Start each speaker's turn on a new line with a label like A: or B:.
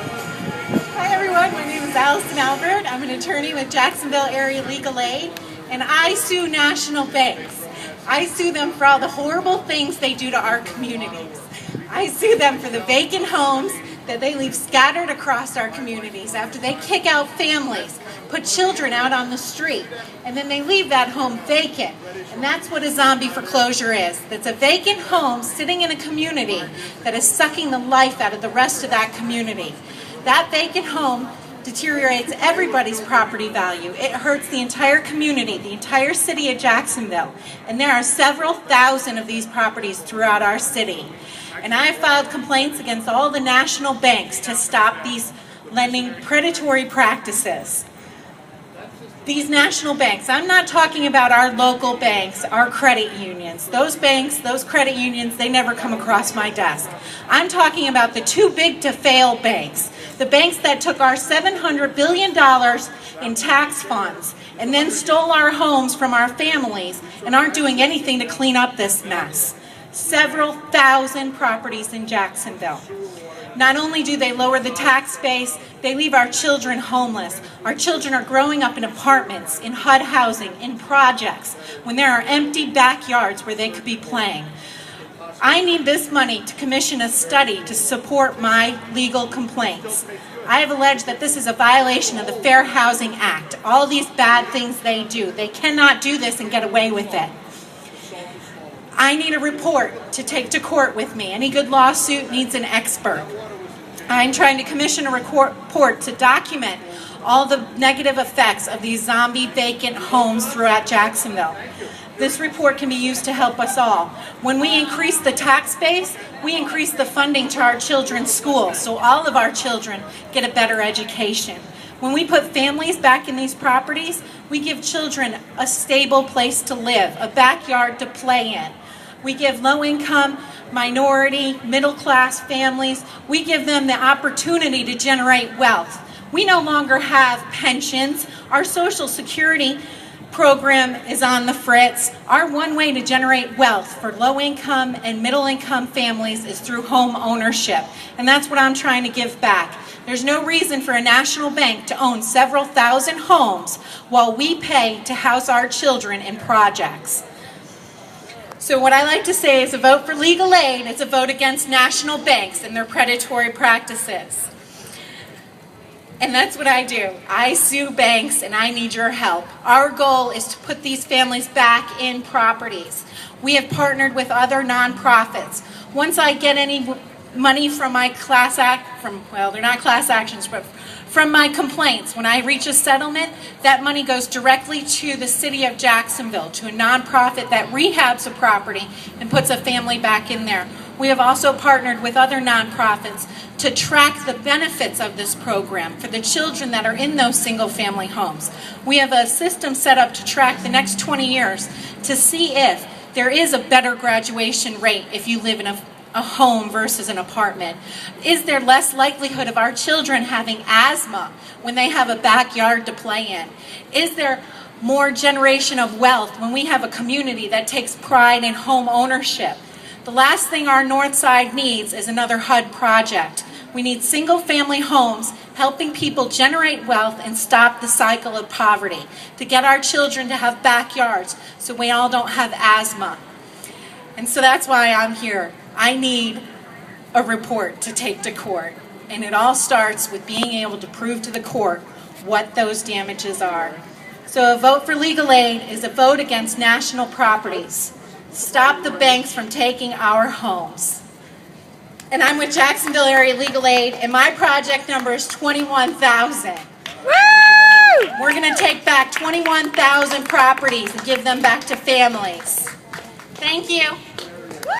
A: Hi everyone, my name is Allison Albert. I'm an attorney with Jacksonville Area Legal Aid, and I sue national banks. I sue them for all the horrible things they do to our communities. I sue them for the vacant homes that they leave scattered across our communities after they kick out families, put children out on the street, and then they leave that home vacant. And that's what a zombie foreclosure is. That's a vacant home sitting in a community that is sucking the life out of the rest of that community. That vacant home deteriorates everybody's property value. It hurts the entire community, the entire city of Jacksonville. And there are several thousand of these properties throughout our city. And I have filed complaints against all the national banks to stop these lending predatory practices. These national banks, I'm not talking about our local banks, our credit unions. Those banks, those credit unions, they never come across my desk. I'm talking about the too big to fail banks. The banks that took our $700 billion in tax funds and then stole our homes from our families and aren't doing anything to clean up this mess. Several thousand properties in Jacksonville. Not only do they lower the tax base, they leave our children homeless. Our children are growing up in apartments, in HUD housing, in projects, when there are empty backyards where they could be playing. I need this money to commission a study to support my legal complaints. I have alleged that this is a violation of the Fair Housing Act. All these bad things they do. They cannot do this and get away with it. I need a report to take to court with me. Any good lawsuit needs an expert. I'm trying to commission a report to document all the negative effects of these zombie vacant homes throughout Jacksonville. This report can be used to help us all. When we increase the tax base, we increase the funding to our children's schools, so all of our children get a better education. When we put families back in these properties, we give children a stable place to live, a backyard to play in. We give low-income, minority, middle-class families, we give them the opportunity to generate wealth. We no longer have pensions. Our Social Security program is on the fritz. Our one way to generate wealth for low-income and middle-income families is through home ownership, and that's what I'm trying to give back. There's no reason for a national bank to own several thousand homes while we pay to house our children in projects. So what I like to say is a vote for legal aid is a vote against national banks and their predatory practices. And that's what I do. I sue banks and I need your help. Our goal is to put these families back in properties. We have partnered with other nonprofits. Once I get any money from my they're not class actions, but from my complaints, when I reach a settlement, that money goes directly to the city of Jacksonville, to a nonprofit that rehabs a property and puts a family back in there. We have also partnered with other nonprofits to track the benefits of this program for the children that are in those single-family homes. We have a system set up to track the next 20 years to see if there is a better graduation rate if you live in a home versus an apartment. Is there less likelihood of our children having asthma when they have a backyard to play in? Is there more generation of wealth when we have a community that takes pride in home ownership? The last thing our North Side needs is another HUD project. We need single-family homes helping people generate wealth and stop the cycle of poverty, to get our children to have backyards so we all don't have asthma. And so that's why I'm here. I need a report to take to court, and it all starts with being able to prove to the court what those damages are. So a vote for legal aid is a vote against national properties. Stop the banks from taking our homes. And I'm with Jacksonville Area Legal Aid, and my project number is 21,000. Woo! We're going to take back 21,000 properties and give them back to families. Thank you.